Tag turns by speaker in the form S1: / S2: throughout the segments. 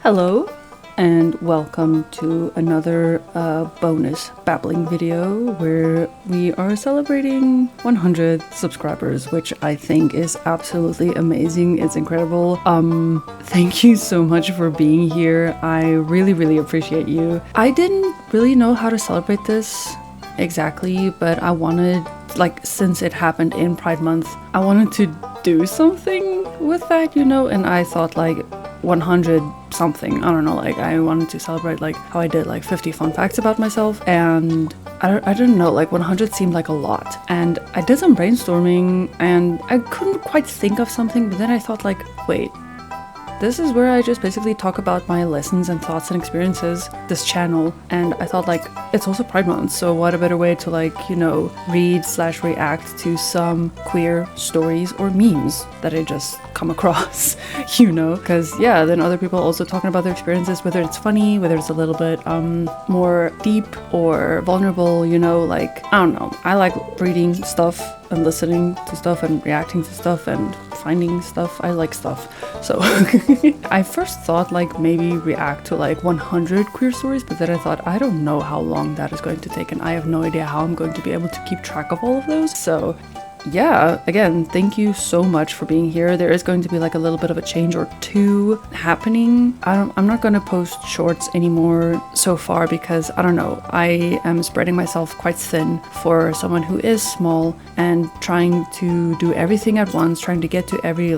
S1: Hello and welcome to another bonus Babbling video where we are celebrating 100 subscribers, which I think is absolutely amazing. It's incredible. Thank you so much for being here. I really appreciate you. I didn't really know how to celebrate this exactly, but I wanted, since it happened in Pride Month, I wanted to do something with that, and I thought 100 something, I don't know, I wanted to celebrate how I did 50 fun facts about myself, and I don't know, 100 seemed like a lot, and I did some brainstorming and I couldn't quite think of something, but then I thought wait, this is where I just basically talk about my lessons and thoughts and experiences, this channel, and I thought it's also Pride Month, so what a better way to read/react to some queer stories or memes that I just come across, because then other people also talking about their experiences, whether it's funny, whether it's a little bit more deep or vulnerable, I don't know, I like reading stuff and listening to stuff and reacting to stuff and finding stuff. I like stuff. So I first thought maybe react to 100 queer stories, but then I thought I don't know how long that is going to take and I have no idea how I'm going to be able to keep track of all of those. So yeah, again, thank you so much for being here. There is going to be a little bit of a change or two happening. I'm not going to post shorts anymore so far because I don't know, I am spreading myself quite thin for someone who is small, and trying to do everything at once, trying to get to every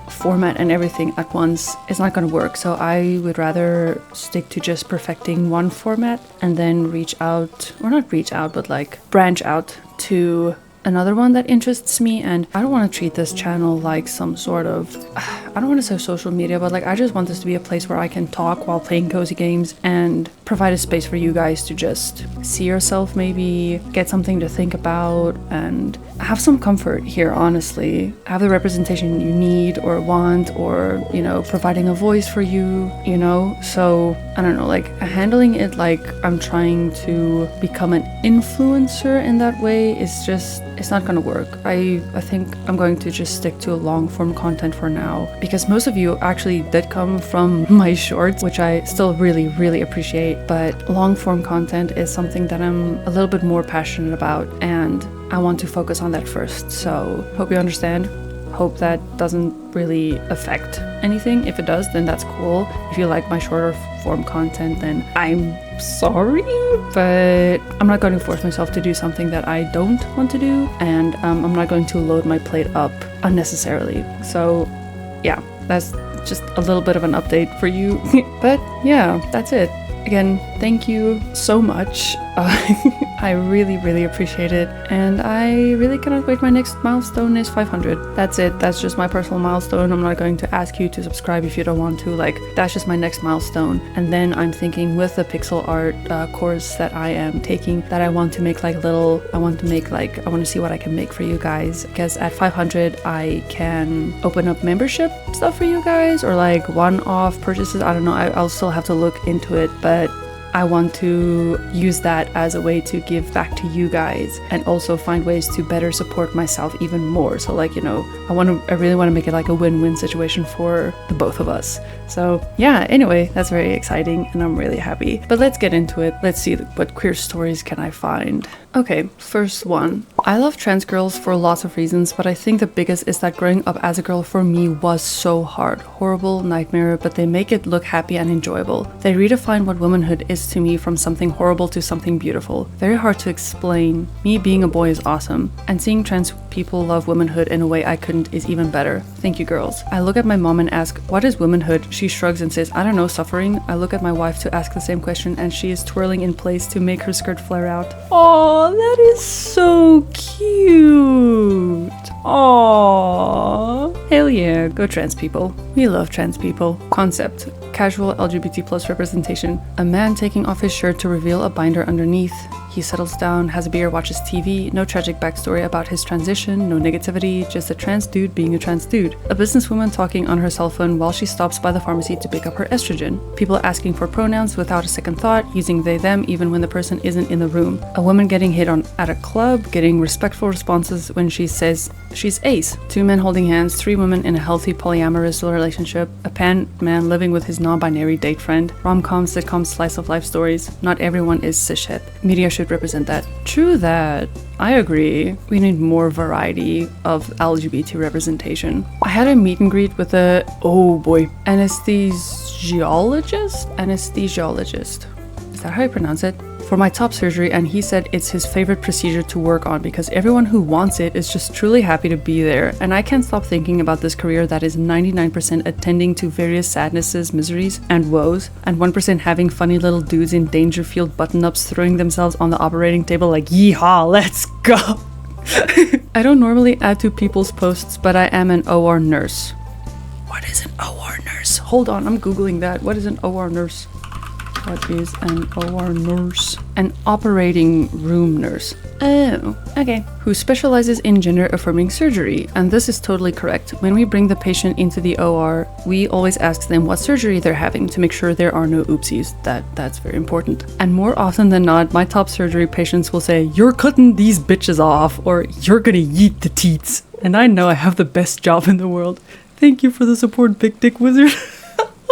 S1: format and everything at once is not going to work. So I would rather stick to just perfecting one format and then reach out, or not reach out, but branch out to another one that interests me. And I don't want to treat this channel like some sort of, I don't want to say social media, but I just want this to be a place where I can talk while playing cozy games and provide a space for you guys to just see yourself, maybe get something to think about and have some comfort here, honestly. Have the representation you need or want, or providing a voice for you, so I don't know, handling it I'm trying to become an influencer in that way is just, it's not gonna work. I think I'm going to just stick to long form content for now, because most of you actually did come from my shorts, which I still really appreciate, but long form content is something that I'm a little bit more passionate about, and I want to focus on that first. So hope you understand. Hope that doesn't really affect anything. If it does, then that's cool. If you like my shorter form content, then I'm sorry, but I'm not going to force myself to do something that I don't want to do, and I'm not going to load my plate up unnecessarily. So yeah, that's just a little bit of an update for you. But yeah, that's it. Again, thank you so much. I really appreciate it, and I really cannot wait. My next milestone is 500. That's it. That's just my personal milestone. I'm not going to ask you to subscribe if you don't want to. That's just my next milestone. And then I'm thinking with the pixel art course that I am taking, that I want to make I want to see what I can make for you guys, because at 500 I can open up membership stuff for you guys, or one-off purchases. I don't know, I'll still have to look into it, but I want to use that as a way to give back to you guys, and also find ways to better support myself even more. So I really want to make it a win-win situation for the both of us. So yeah, anyway, that's very exciting and I'm really happy. But let's get into it. Let's see what queer stories can I find. Okay, first one. I love trans girls for lots of reasons, but I think the biggest is that growing up as a girl for me was so hard. Horrible nightmare, but they make it look happy and enjoyable. They redefine what womanhood is to me, from something horrible to something beautiful. Very hard to explain. Me being a boy is awesome, and seeing trans people love womanhood in a way I couldn't is even better. Thank you, girls. I look at my mom and ask, what is womanhood? She shrugs and says, I don't know, suffering. I look at my wife to ask the same question, and she is twirling in place to make her skirt flare out. Aww, that is so cute. Aww. Hell yeah, go trans people. We love trans people. Concept. Casual LGBT+ representation. A man taking off his shirt to reveal a binder underneath. He settles down, has a beer, watches TV, no tragic backstory about his transition, no negativity, just a trans dude being a trans dude. A businesswoman talking on her cell phone while she stops by the pharmacy to pick up her estrogen. People asking for pronouns without a second thought, using they them even when the person isn't in the room. A woman getting hit on at a club, getting respectful responses when she says she's ace. 2 men holding hands, 3 women in a healthy polyamorous relationship, a pan man living with his non-binary date friend, rom-coms, sitcoms, slice of life stories. Not everyone is cishet. Media should represent that. True that. I agree. We need more variety of LGBT representation. I had a meet and greet with a, oh boy, anesthesiologist. Is that how you pronounce it? For my top surgery, and he said it's his favorite procedure to work on because everyone who wants it is just truly happy to be there, and I can't stop thinking about this career that is 99% attending to various sadnesses, miseries, and woes, and 1% having funny little dudes in Dangerfield button-ups throwing themselves on the operating table like, yeehaw, let's go! I don't normally add to people's posts, but I am an OR nurse. What is an OR nurse? Hold on, I'm googling that. What is an OR nurse? What is an OR nurse? An operating room nurse. Oh, okay. Who specializes in gender-affirming surgery. And this is totally correct. When we bring the patient into the OR, we always ask them what surgery they're having to make sure there are no oopsies. That's very important. And more often than not, my top surgery patients will say, "You're cutting these bitches off," or "You're gonna yeet the teats." And I know I have the best job in the world. Thank you for the support, Big Dick Wizard.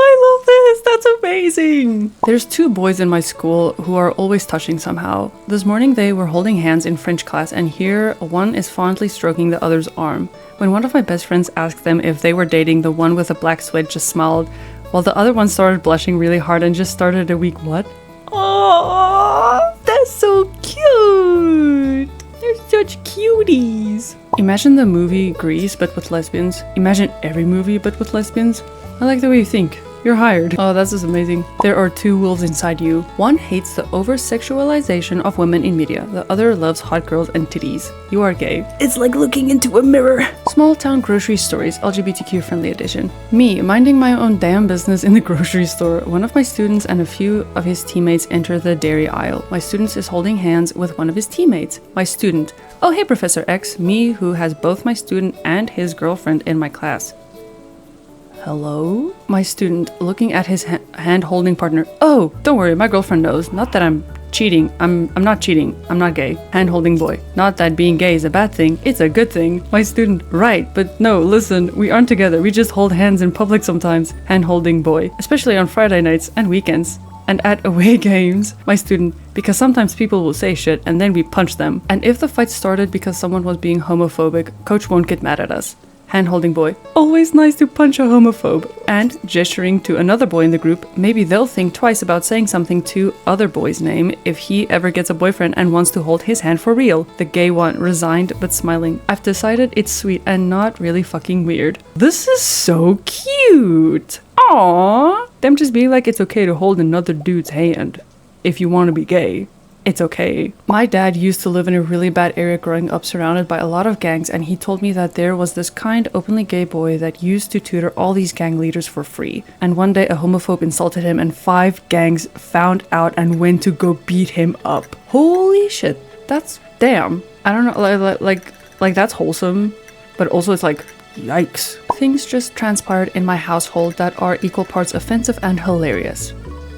S1: I love this, that's amazing! There's 2 boys in my school who are always touching somehow. This morning they were holding hands in French class, and here one is fondly stroking the other's arm. When one of my best friends asked them if they were dating, the one with the black sweat just smiled, while the other one started blushing really hard and just started a weak what? Oh, that's so cute! They're such cuties! Imagine the movie Grease but with lesbians. Imagine every movie but with lesbians. I like the way you think. You're hired. Oh, that's just amazing. There are 2 wolves inside you. One hates the over-sexualization of women in media. The other loves hot girls and titties. You are gay. It's like looking into a mirror. Small town grocery stories, LGBTQ friendly edition. Me, minding my own damn business in the grocery store. One of my students and a few of his teammates enter the dairy aisle. My student is holding hands with one of his teammates. My student. Oh, hey, Professor X. Me, who has both my student and his girlfriend in my class. Hello? My student, looking at his hand-holding partner. Oh, don't worry, my girlfriend knows. Not that I'm cheating. I'm not cheating. I'm not gay. Hand-holding boy. Not that being gay is a bad thing. It's a good thing. My student, right, but no, listen, we aren't together. We just hold hands in public sometimes. Hand-holding boy. Especially on Friday nights and weekends. And at away games. My student, because sometimes people will say shit and then we punch them. And if the fight started because someone was being homophobic, coach won't get mad at us. Hand-holding boy. Always nice to punch a homophobe. And gesturing to another boy in the group, maybe they'll think twice about saying something to other boy's name if he ever gets a boyfriend and wants to hold his hand for real. The gay one, resigned but smiling. I've decided it's sweet and not really fucking weird. This is so cute. Aww. Them just being like it's okay to hold another dude's hand. If you want to be gay. It's okay. My dad used to live in a really bad area growing up surrounded by a lot of gangs, and he told me that there was this kind, openly gay boy that used to tutor all these gang leaders for free. And one day a homophobe insulted him and 5 gangs found out and went to go beat him up. Holy shit. That's damn. I don't know, like that's wholesome, but also it's like, yikes. Things just transpired in my household that are equal parts offensive and hilarious.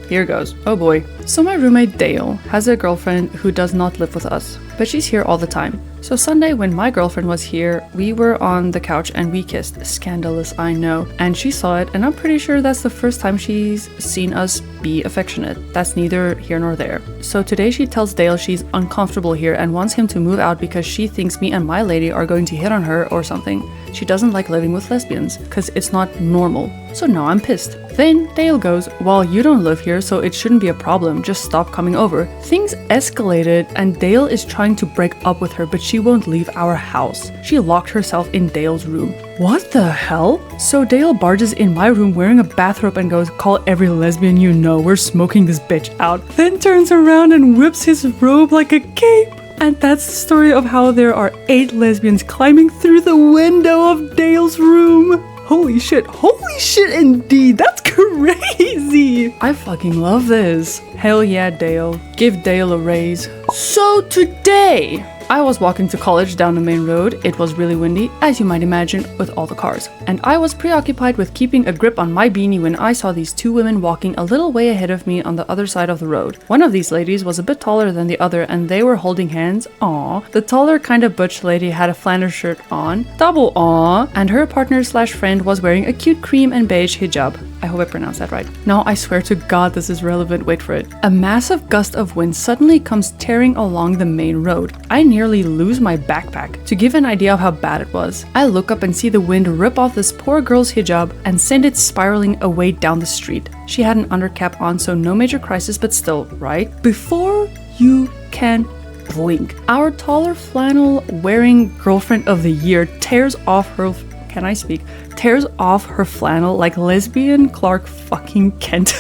S1: Here goes. Oh boy. So my roommate Dale has a girlfriend who does not live with us, but she's here all the time. So Sunday when my girlfriend was here, we were on the couch and we kissed. Scandalous, I know. And she saw it, and I'm pretty sure that's the first time she's seen us be affectionate. That's neither here nor there. So today she tells Dale she's uncomfortable here and wants him to move out because she thinks me and my lady are going to hit on her or something. She doesn't like living with lesbians, because it's not normal. So now I'm pissed. Then Dale goes, well, you don't live here, so it shouldn't be a problem, just stop coming over. Things escalated and Dale is trying to break up with her, but she won't leave our house. She locked herself in Dale's room. What the hell? So Dale barges in my room wearing a bathrobe and goes, call every lesbian you know, we're smoking this bitch out. Then turns around and whips his robe like a cape. And that's the story of how there are 8 lesbians climbing through the window of Dale's room. Holy shit indeed, that's crazy. okay. I fucking love this. Hell yeah, Dale. Give Dale a raise. So today, I was walking to college down the main road. It was really windy, as you might imagine, with all the cars. And I was preoccupied with keeping a grip on my beanie when I saw these two women walking a little way ahead of me on the other side of the road. One of these ladies was a bit taller than the other, and they were holding hands. Aww. The taller, kind of butch lady had a flannel shirt on. Double aww. And her partner slash friend was wearing a cute cream and beige hijab. I hope I pronounced that right. Now, I swear to God this is relevant, wait for it. A massive gust of wind suddenly comes tearing along the main road. I nearly lose my backpack. To give an idea of how bad it was, I look up and see the wind rip off this poor girl's hijab and send it spiraling away down the street. She had an undercap on, so no major crisis, but still, right? Before you can blink, our taller flannel wearing girlfriend of the year tears off her tears off her flannel like lesbian Clark fucking Kent.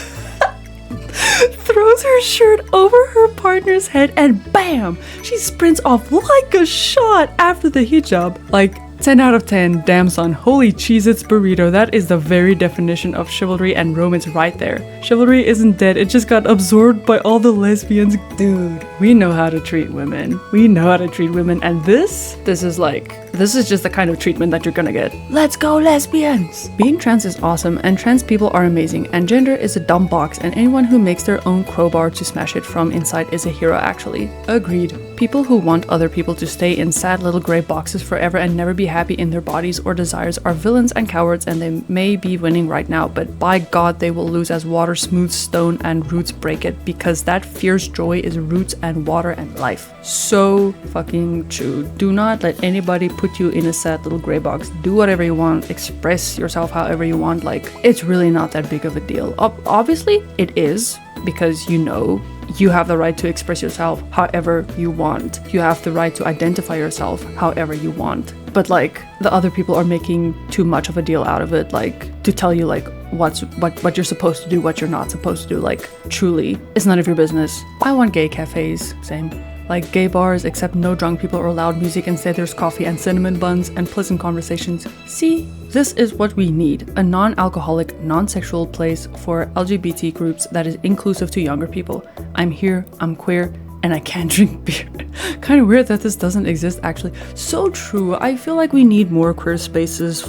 S1: Throws her shirt over her partner's head and bam! She sprints off like a shot after the hijab. Like, 10 out of 10, damn son, holy Cheez-Its burrito, that is the very definition of chivalry and romance right there. Chivalry isn't dead, it just got absorbed by all the lesbians. Dude, we know how to treat women. We know how to treat women, and this is just the kind of treatment that you're gonna get. Let's go lesbians! Being trans is awesome, and trans people are amazing, and gender is a dumb box, and anyone who makes their own crowbar to smash it from inside is a hero actually. Agreed. People who want other people to stay in sad little gray boxes forever and never be happy in their bodies or desires are villains and cowards, and they may be winning right now, but by God they will lose as water smooths stone and roots break it, because that fierce joy is roots and water and life. So fucking true. Do not let anybody put you in a sad little gray box. Do whatever you want, express yourself however you want. Like, it's really not that big of a deal. Obviously it is, because you have the right to express yourself however you want. You have the right to identify yourself however you want. But like, the other people are making too much of a deal out of it, like, to tell you like what you're supposed to do, what you're not supposed to do. Like, truly, it's none of your business. I want gay cafes, same. Like gay bars, except no drunk people or loud music. Instead there's coffee and cinnamon buns and pleasant conversations. See, this is what we need. A non-alcoholic, non-sexual place for LGBT groups that is inclusive to younger people. I'm here, I'm queer, and I can't drink beer. Kind of weird that this doesn't exist actually. So true. I feel like we need more queer spaces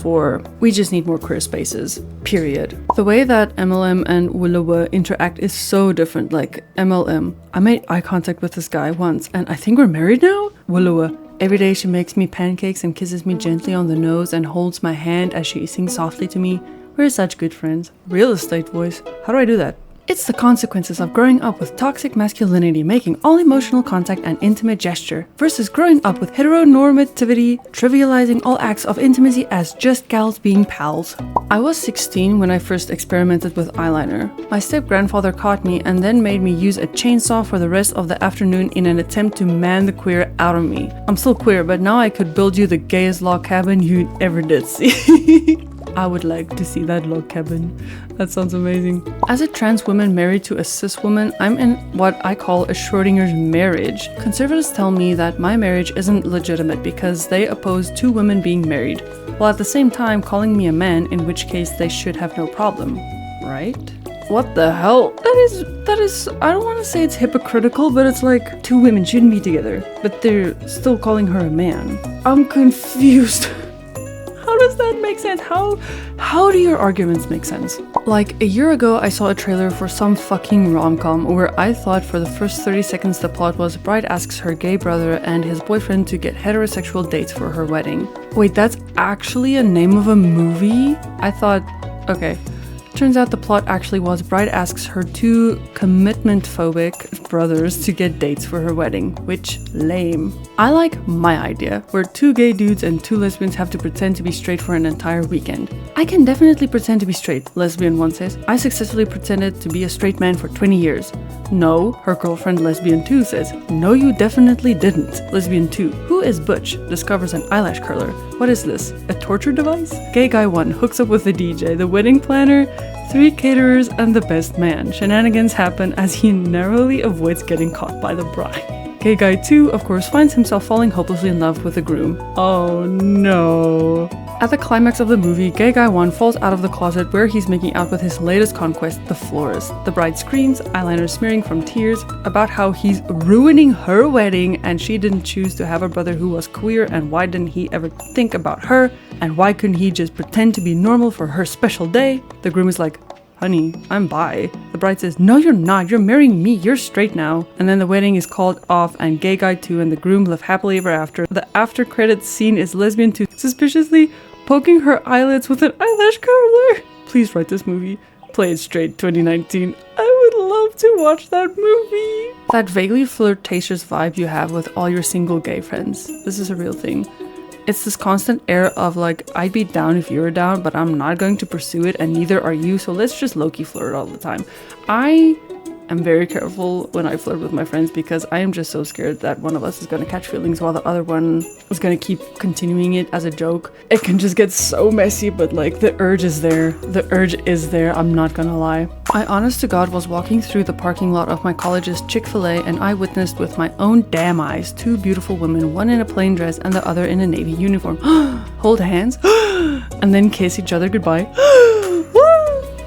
S1: we just need more queer spaces, period. The way that MLM and Willowa interact is so different. Like MLM, I made eye contact with this guy once and I think we're married now? Willowa, every day she makes me pancakes and kisses me gently on the nose and holds my hand as she sings softly to me. We're such good friends. Real estate voice. How do I do that? It's the consequences of growing up with toxic masculinity making all emotional contact an intimate gesture versus growing up with heteronormativity trivializing all acts of intimacy as just gals being pals. I was 16 when I first experimented with eyeliner. My step-grandfather caught me and then made me use a chainsaw for the rest of the afternoon in an attempt to man the queer out of me. I'm still queer, but now I could build you the gayest log cabin you ever did see. I would like to see that log cabin. That sounds amazing. As a trans woman married to a cis woman, I'm in what I call a Schrodinger's marriage. Conservatives tell me that my marriage isn't legitimate because they oppose two women being married, while at the same time calling me a man, in which case they should have no problem, right? What the hell? That is, I don't want to say it's hypocritical, but it's like two women shouldn't be together, but they're still calling her a man. I'm confused. How does that make sense? How do your arguments make sense? Like, a year ago, I saw a trailer for some fucking rom-com where I thought for the first 30 seconds the plot was bride asks her gay brother and his boyfriend to get heterosexual dates for her wedding. Wait, that's actually a name of a movie? I thought, okay. Turns out the plot actually was bride asks her two commitment-phobic brothers to get dates for her wedding, which lame. I like my idea, where two gay dudes and two lesbians have to pretend to be straight for an entire weekend. I can definitely pretend to be straight, lesbian one says. I successfully pretended to be a straight man for 20 years. No, her girlfriend lesbian 2 says. No, you definitely didn't. Lesbian 2, who is Butch, discovers an eyelash curler. What is this? A torture device? Gay guy 1 hooks up with the DJ, the wedding planner, 3 caterers, and the best man. Shenanigans happen as he narrowly avoids getting caught by the bride. Gay guy 2, of course, finds himself falling hopelessly in love with the groom. Oh no. At the climax of the movie, gay guy 1 falls out of the closet where he's making out with his latest conquest, the florist. The bride screams, eyeliner smearing from tears, about how he's ruining her wedding and she didn't choose to have a brother who was queer, and why didn't he ever think about her, and why couldn't he just pretend to be normal for her special day? The groom is like, honey, I'm bi. The bride says, no you're not, you're marrying me, you're straight now. And then the wedding is called off and gay guy 2 and the groom live happily ever after. The after credits scene is lesbian 2 suspiciously poking her eyelids with an eyelash curler. Please write this movie. Play it straight 2019. I would love to watch that movie. That vaguely flirtatious vibe you have with all your single gay friends. This is a real thing. It's this constant air of like, I'd be down if you were down, but I'm not going to pursue it and neither are you, so let's just low-key flirt all the time. I am very careful when I flirt with my friends because I am just so scared that one of us is going to catch feelings while the other one is going to keep continuing it as a joke. It can just get so messy, but like the urge is there. The urge is there, I'm not gonna lie. I honest to God was walking through the parking lot of my college's Chick-fil-A and I witnessed with my own damn eyes 2 beautiful women, one in a plain dress and the other in a navy uniform. Hold hands and then kiss each other goodbye.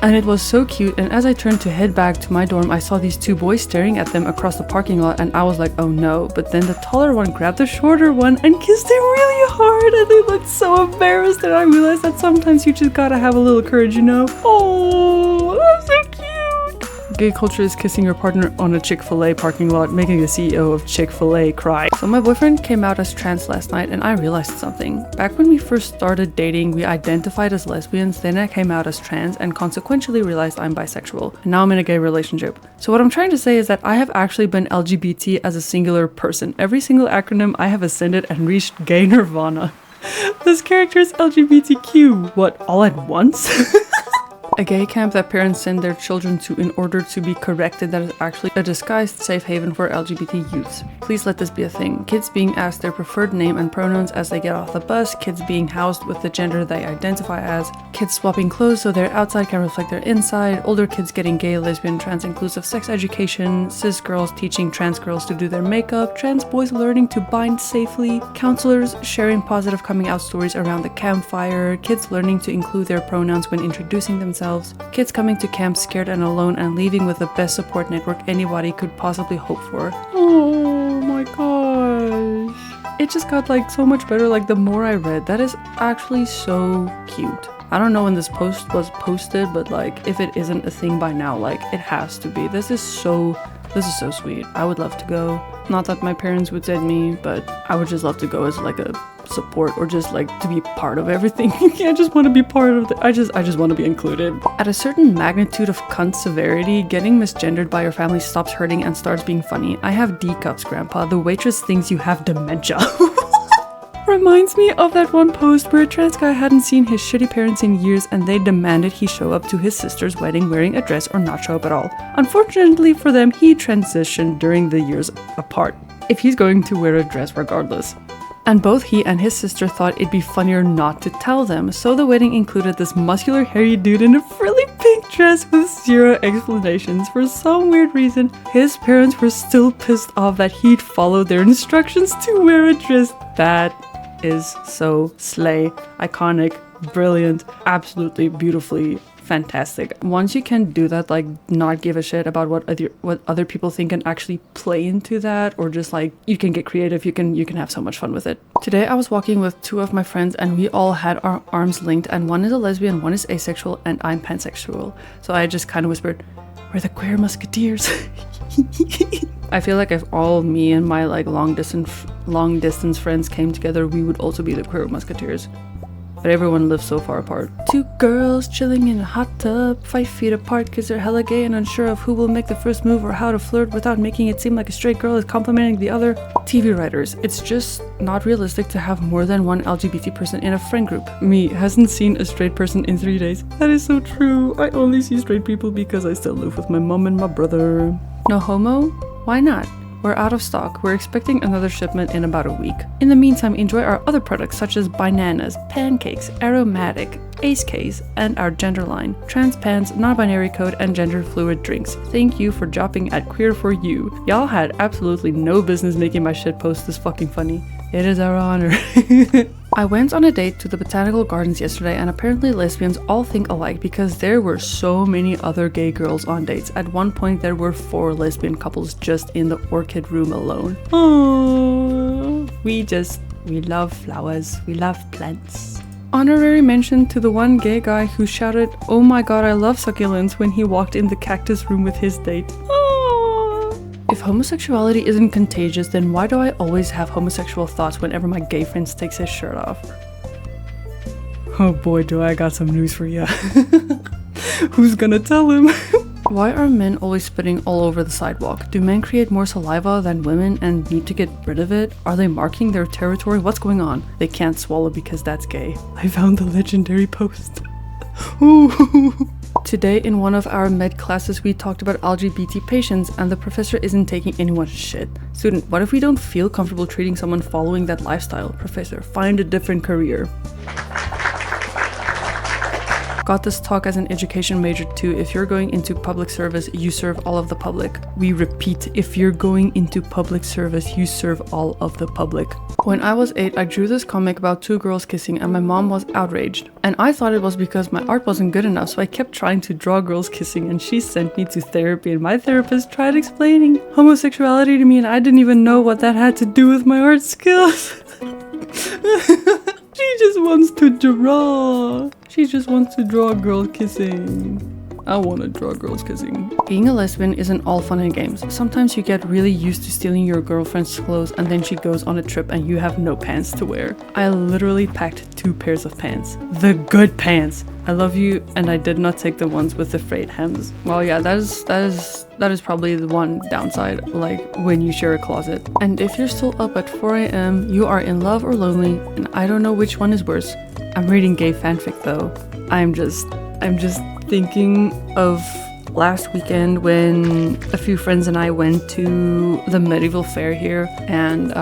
S1: And it was so cute, and as I turned to head back to my dorm, I saw these 2 boys staring at them across the parking lot and I was like, oh no. But then the taller one grabbed the shorter one and kissed him really hard and they looked so embarrassed, and I realized that sometimes you just gotta have a little courage, you know? Oh, that's so cute. Gay culture is kissing your partner on a Chick-fil-A parking lot, making the CEO of Chick-fil-A cry. So my boyfriend came out as trans last night and I realized something. Back when we first started dating, we identified as lesbians, then I came out as trans and consequently realized I'm bisexual. And now I'm in a gay relationship. So what I'm trying to say is that I have actually been LGBT as a singular person. Every single acronym I have ascended and reached gay nirvana. This character is LGBTQ. What, all at once? A gay camp that parents send their children to in order to be corrected that is actually a disguised safe haven for LGBT youths. Please let this be a thing. Kids being asked their preferred name and pronouns as they get off the bus, kids being housed with the gender they identify as, kids swapping clothes so their outside can reflect their inside, older kids getting gay, lesbian, trans inclusive sex education, cis girls teaching trans girls to do their makeup, trans boys learning to bind safely, counselors sharing positive coming out stories around the campfire, kids learning to include their pronouns when introducing themselves, kids coming to camp scared and alone and leaving with the best support network anybody could possibly hope for. Oh my gosh. It just got like so much better like the more I read. That is actually so cute. I don't know when this post was posted, but like if it isn't a thing by now, like it has to be. This is so sweet. I would love to go. Not that my parents would send me, but I would just love to go as like a support or just like to be part of everything. I just want to be part of I just want to be included. At a certain magnitude of cunt severity, getting misgendered by your family stops hurting and starts being funny. I have D cups, grandpa. The waitress thinks you have dementia. Reminds me of that one post where a trans guy hadn't seen his shitty parents in years and they demanded he show up to his sister's wedding wearing a dress or not show up at all. Unfortunately for them, he transitioned during the years apart, if he's going to wear a dress regardless. And both he and his sister thought it'd be funnier not to tell them, so the wedding included this muscular hairy dude in a frilly pink dress with 0 explanations. For some weird reason, his parents were still pissed off that he'd followed their instructions to wear a dress. That is so slay, iconic, brilliant, absolutely beautifully fantastic. Once you can do that, like not give a shit about what other people think and actually play into that, or just like you can get creative, you can have so much fun with it. Today I was walking with 2 of my friends and we all had our arms linked, and one is a lesbian, one is asexual, and I'm pansexual. So I just kind of whispered, we're the queer musketeers. I feel like if all me and my like long distance friends came together, we would also be the queer musketeers. But everyone lives so far apart. 2 girls chilling in a hot tub, 5 feet apart cause they're hella gay and unsure of who will make the first move or how to flirt without making it seem like a straight girl is complimenting the other. TV writers, it's just not realistic to have more than one LGBT person in a friend group. Me hasn't seen a straight person in 3 days. That is so true. I only see straight people because I still live with my mom and my brother. No homo? Why not? We're out of stock. We're expecting another shipment in about a week. In the meantime, enjoy our other products such as bananas, pancakes, aromatic, ace case, and our gender line, trans pants, non-binary code, and gender fluid drinks. Thank you for dropping at Queer for You. Y'all had absolutely no business making my shitpost this fucking funny. It is our honor. I went on a date to the botanical gardens yesterday, and apparently lesbians all think alike because there were so many other gay girls on dates. At one point there were 4 lesbian couples just in the orchid room alone. Aww. We love flowers, we love plants. Honorary mention to the one gay guy who shouted, "Oh my god, I love succulents," when he walked in the cactus room with his date. Aww. If homosexuality isn't contagious, then why do I always have homosexual thoughts whenever my gay friend takes his shirt off? Oh boy, do I got some news for ya. Who's gonna tell him? Why are men always spitting all over the sidewalk? Do men create more saliva than women and need to get rid of it? Are they marking their territory? What's going on? They can't swallow because that's gay. I found the legendary post. Today in one of our med classes we talked about LGBT patients and the professor isn't taking anyone's shit. Student, what if we don't feel comfortable treating someone following that lifestyle? Professor, find a different career. Got this talk as an education major too. If you're going into public service, you serve all of the public. We repeat, if you're going into public service, you serve all of the public. When I was 8, I drew this comic about 2 girls kissing and my mom was outraged. And I thought it was because my art wasn't good enough, so I kept trying to draw girls kissing and she sent me to therapy, and my therapist tried explaining homosexuality to me and I didn't even know what that had to do with my art skills. She just wants to draw. She just wants to draw a girl kissing. I want to draw girls kissing. Being a lesbian isn't all fun and games. Sometimes you get really used to stealing your girlfriend's clothes and then she goes on a trip and you have no pants to wear. I literally packed 2 pairs of pants. The good pants. I love you, and I did not take the ones with the frayed hems. Well, yeah, that is probably the one downside, like when you share a closet. And if you're still up at 4 AM, you are in love or lonely, and I don't know which one is worse. I'm reading gay fanfic though. I'm just thinking of last weekend when a few friends and I went to the medieval fair here, and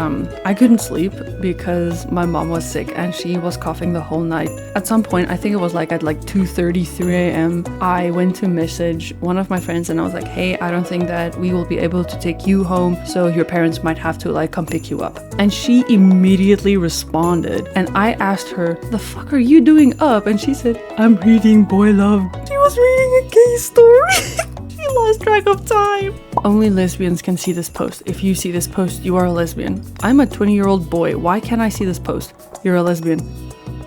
S1: I couldn't sleep because my mom was sick and she was coughing the whole night. At some point, I think it was like at 2:30, 3 AM, I went to message one of my friends and I was like, hey, I don't think that we will be able to take you home, so your parents might have to come pick you up. And she immediately responded, and I asked her, the fuck are you doing up? And she said, I'm reading Boy Love. She was reading a gay story. She lost track of time. Only lesbians can see this post. If you see this post, you are a lesbian. I'm a 20-year-old boy. Why can't I see this post? You're a lesbian.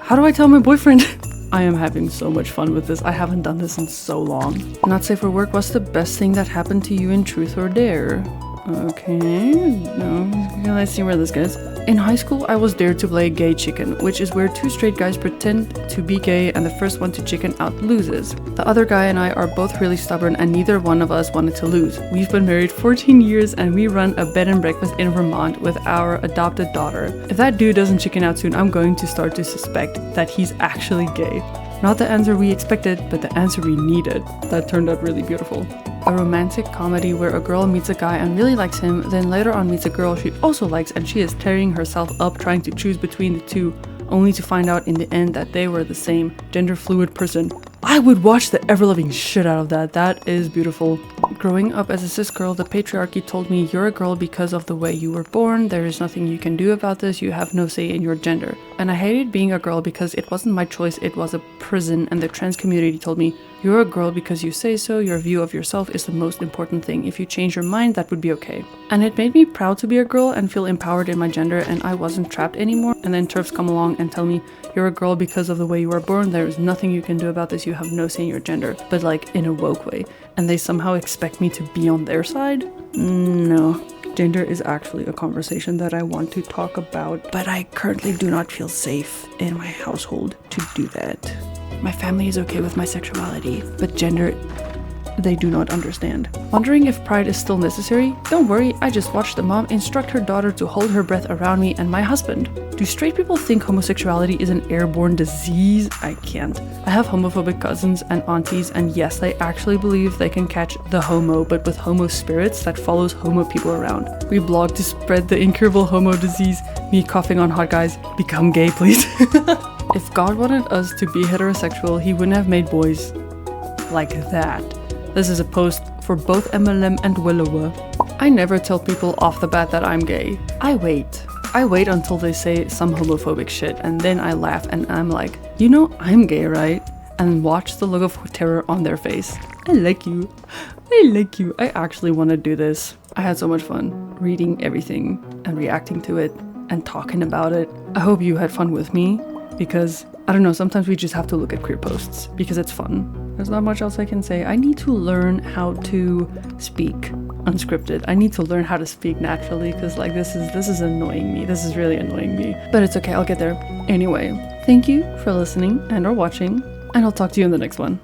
S1: How do I tell my boyfriend? I am having so much fun with this. I haven't done this in so long. Not safe for work. What's the best thing that happened to you in Truth or Dare? Okay, no, let's see where this goes. In high school, I was dared to play gay chicken, which is where 2 straight guys pretend to be gay and the first one to chicken out loses. The other guy and I are both really stubborn and neither one of us wanted to lose. We've been married 14 years and we run a bed and breakfast in Vermont with our adopted daughter. If that dude doesn't chicken out soon, I'm going to start to suspect that he's actually gay. Not the answer we expected, but the answer we needed. That turned out really beautiful. A romantic comedy where a girl meets a guy and really likes him, then later on meets a girl she also likes and she is tearing herself up trying to choose between the two, only to find out in the end that they were the same gender fluid person. I would watch the ever-loving shit out of that. That is beautiful. Growing up as a cis girl, the patriarchy told me you're a girl because of the way you were born. There is nothing you can do about this. You have no say in your gender. And I hated being a girl because it wasn't my choice. It was a prison, and the trans community told me you're a girl because you say so. Your view of yourself is the most important thing. If you change your mind, that would be okay. And it made me proud to be a girl and feel empowered in my gender, and I wasn't trapped anymore. And then TERFs come along and tell me you're a girl because of the way you were born. There is nothing you can do about this. You have no say in your gender, but in a woke way. And they somehow expect me to be on their side? No. Gender is actually a conversation that I want to talk about, but I currently do not feel safe in my household to do that. My family is okay with my sexuality, but gender, they do not understand. Wondering if pride is still necessary? Don't worry, I just watched the mom instruct her daughter to hold her breath around me and my husband. Do straight people think homosexuality is an airborne disease? I can't. I have homophobic cousins and aunties, and yes, they actually believe they can catch the homo, but with homo spirits that follows homo people around. We blog to spread the incurable homo disease. Me coughing on hot guys. Become gay, please. If God wanted us to be heterosexual, he wouldn't have made boys like that. This is a post for both MLM and Willowa. I never tell people off the bat that I'm gay. I wait until they say some homophobic shit, and then I laugh and I'm like, you know, I'm gay, right? And watch the look of terror on their face. I like you. I like you. I actually want to do this. I had so much fun reading everything and reacting to it and talking about it. I hope you had fun with me, because I don't know, sometimes we just have to look at queer posts because it's fun. There's not much else I can say. I need to learn how to speak unscripted. I need to learn how to speak naturally, because like this is annoying me. This is really annoying me. But it's okay, I'll get there. Anyway, thank you for listening and or watching, and I'll talk to you in the next one.